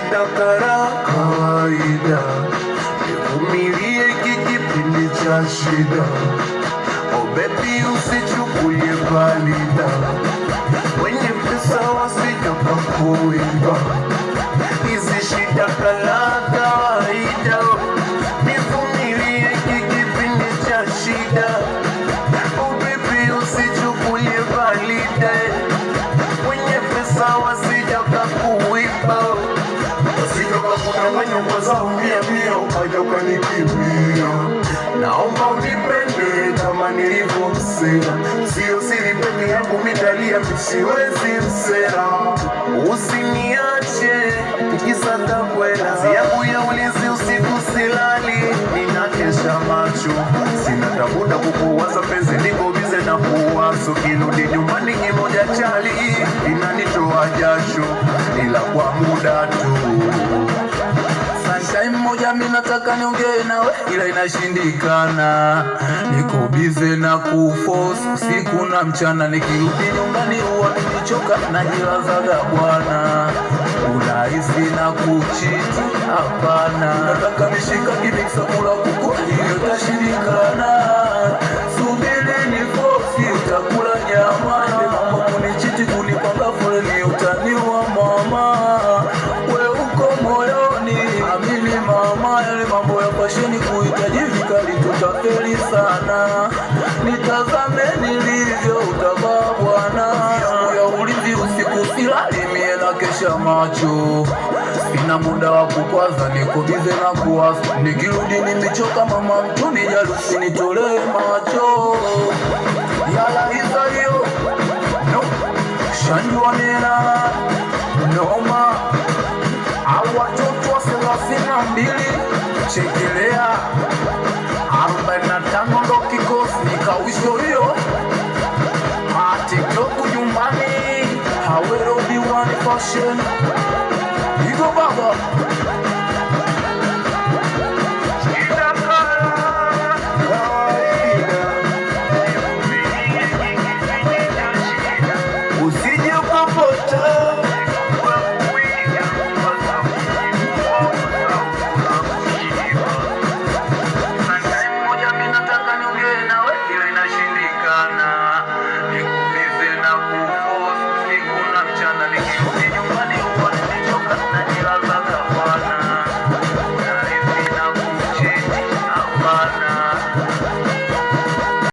shida kara kawaida, nivumilie kipindi cha shida. Oh baby usichukulie balida, wenye pesa wasije kukuiba. Hizi shida kara kawaida, nivumilie kipindi cha shida. Oh baby usichukulie balida, wenye pesa wasije kukuiba. Wasije kukudanganya kwa zao mia ukaja ukanikimbia. Naomba unipende kama nilivyo msela, sio siri peke yangu mitalia misiwezi msela. Usiniache nikisaka kwenda, kazi yangu ya ulinzi usiku silali, ninakesha macho, sina tabuda kukuwaza penzi, niko bize na kuwazo. Kirudi nyumbani kimoja chali inanitoa jasho, ila kwa muda tu. Time moja mimi nataka niongee nawe ila inashindikana, niko bize na kuforce usiku na mchana. Nikirudi nyumbani huwa nimechoka najilazaga bwana, unahisi na kuchiti hapana. Nataka nishika kibisa kula kuku hiyo tashindikana, subiri ni force utakula nyama. Mambo kunichiti kunipanga foleni utaniwa mama, we uko moyoni amini mama. Yale mambo ya fasheni kuhitaji vikali tutafeli sana, nitazame nilivyo utavaa bwana. Ya ulinzi usiku silali mie na kesha macho, sina muda wa kukwaza, niko bize na kuwaza. Nikirudi nimechoka mama mtu nijalusi nitolee macho. Yala hiyo no shanjua nena noma, au watoto wa 32 chekelea 45 ndo kikosi nikawisho hiyo. TikTok nyumbani Hawero B1 fashion Igo baba.